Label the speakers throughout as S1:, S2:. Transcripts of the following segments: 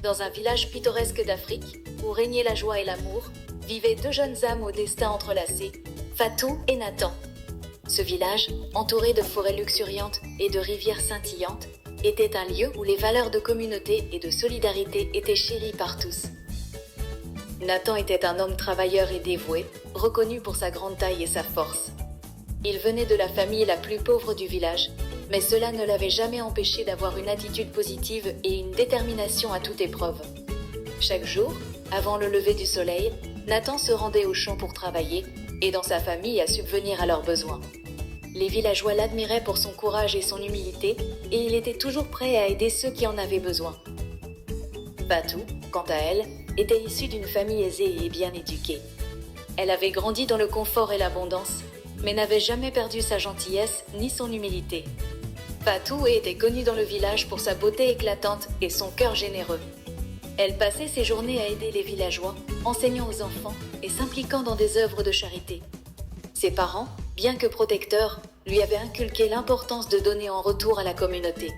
S1: Dans un village pittoresque d'Afrique, où régnait la joie et l'amour, vivaient deux jeunes âmes au destin entrelacé, Fatou et Nathan. Ce village, entouré de forêts luxuriantes et de rivières scintillantes, était un lieu où les valeurs de communauté et de solidarité étaient chéries par tous. Nathan était un homme travailleur et dévoué, reconnu pour sa grande taille et sa force. Il venait de la famille la plus pauvre du village, mais cela ne l'avait jamais empêché d'avoir une attitude positive et une détermination à toute épreuve. Chaque jour, avant le lever du soleil, Nathan se rendait au champ pour travailler, aidant sa famille à subvenir à leurs besoins. Les villageois l'admiraient pour son courage et son humilité, et il était toujours prêt à aider ceux qui en avaient besoin. Fatou, quant à elle, était issue d'une famille aisée et bien éduquée. Elle avait grandi dans le confort et l'abondance, mais n'avait jamais perdu sa gentillesse ni son humilité. Fatou était connue dans le village pour sa beauté éclatante et son cœur généreux. Elle passait ses journées à aider les villageois, enseignant aux enfants et s'impliquant dans des œuvres de charité. Ses parents, bien que protecteurs, lui avaient inculqué l'importance de donner en retour à la communauté.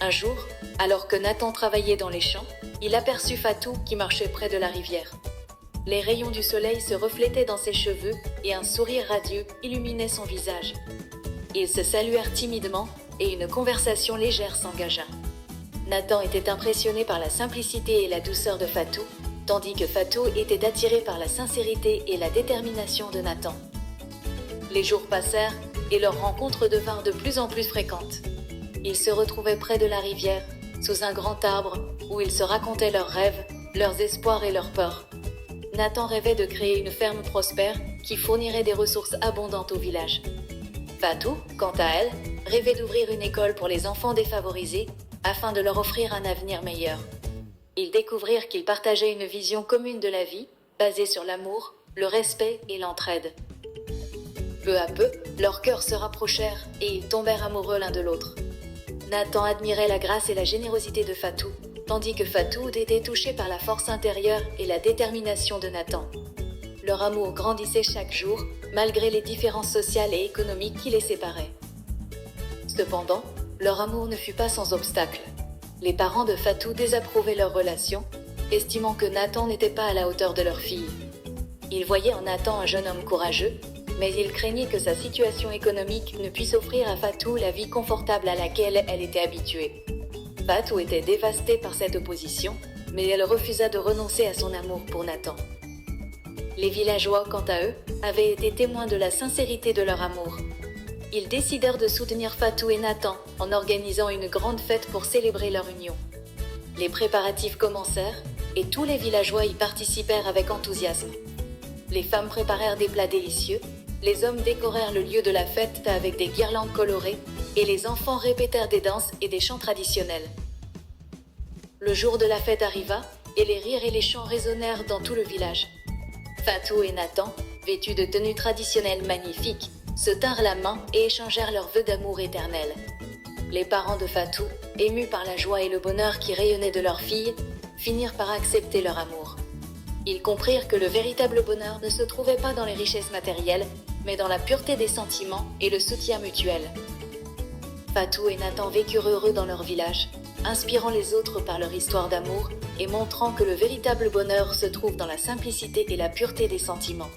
S1: Un jour, alors que Nathan travaillait dans les champs, il aperçut Fatou qui marchait près de la rivière. Les rayons du soleil se reflétaient dans ses cheveux et un sourire radieux illuminait son visage. Ils se saluèrent timidement et une conversation légère s'engagea. Nathan était impressionné par la simplicité et la douceur de Fatou, tandis que Fatou était attiré par la sincérité et la détermination de Nathan. Les jours passèrent et leurs rencontres devinrent de plus en plus fréquentes. Ils se retrouvaient près de la rivière, sous un grand arbre, où ils se racontaient leurs rêves, leurs espoirs et leurs peurs. Nathan rêvait de créer une ferme prospère qui fournirait des ressources abondantes au village. Fatou, quant à elle, rêvait d'ouvrir une école pour les enfants défavorisés afin de leur offrir un avenir meilleur. Ils découvrirent qu'ils partageaient une vision commune de la vie, basée sur l'amour, le respect et l'entraide. Peu à peu, leurs cœurs se rapprochèrent et ils tombèrent amoureux l'un de l'autre. Nathan admirait la grâce et la générosité de Fatou, tandis que Fatou était touchée par la force intérieure et la détermination de Nathan. Leur amour grandissait chaque jour, malgré les différences sociales et économiques qui les séparaient. Cependant, leur amour ne fut pas sans obstacle. Les parents de Fatou désapprouvaient leur relation, estimant que Nathan n'était pas à la hauteur de leur fille. Ils voyaient en Nathan un jeune homme courageux, mais ils craignaient que sa situation économique ne puisse offrir à Fatou la vie confortable à laquelle elle était habituée. Fatou était dévastée par cette opposition, mais elle refusa de renoncer à son amour pour Nathan. Les villageois, quant à eux, avaient été témoins de la sincérité de leur amour. Ils décidèrent de soutenir Fatou et Nathan en organisant une grande fête pour célébrer leur union. Les préparatifs commencèrent et tous les villageois y participèrent avec enthousiasme. Les femmes préparèrent des plats délicieux, les hommes décorèrent le lieu de la fête avec des guirlandes colorées et les enfants répétèrent des danses et des chants traditionnels. Le jour de la fête arriva et les rires et les chants résonnèrent dans tout le village. Fatou et Nathan, vêtus de tenues traditionnelles magnifiques, se tinrent la main et échangèrent leurs vœux d'amour éternel. Les parents de Fatou, émus par la joie et le bonheur qui rayonnait de leur fille, finirent par accepter leur amour. Ils comprirent que le véritable bonheur ne se trouvait pas dans les richesses matérielles, mais dans la pureté des sentiments et le soutien mutuel. Fatou et Nathan vécurent heureux dans leur village, inspirant les autres par leur histoire d'amour et montrant que le véritable bonheur se trouve dans la simplicité et la pureté des sentiments.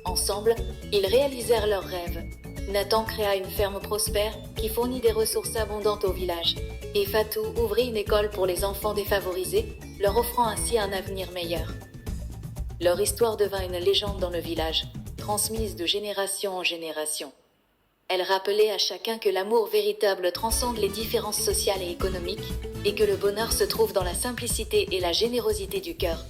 S1: Ensemble, ils réalisèrent leurs rêves. Nathan créa une ferme prospère qui fournit des ressources abondantes au village, et Fatou ouvrit une école pour les enfants défavorisés, leur offrant ainsi un avenir meilleur. Leur histoire devint une légende dans le village, transmise de génération en génération. Elle rappelait à chacun que l'amour véritable transcende les différences sociales et économiques, et que le bonheur se trouve dans la simplicité et la générosité du cœur.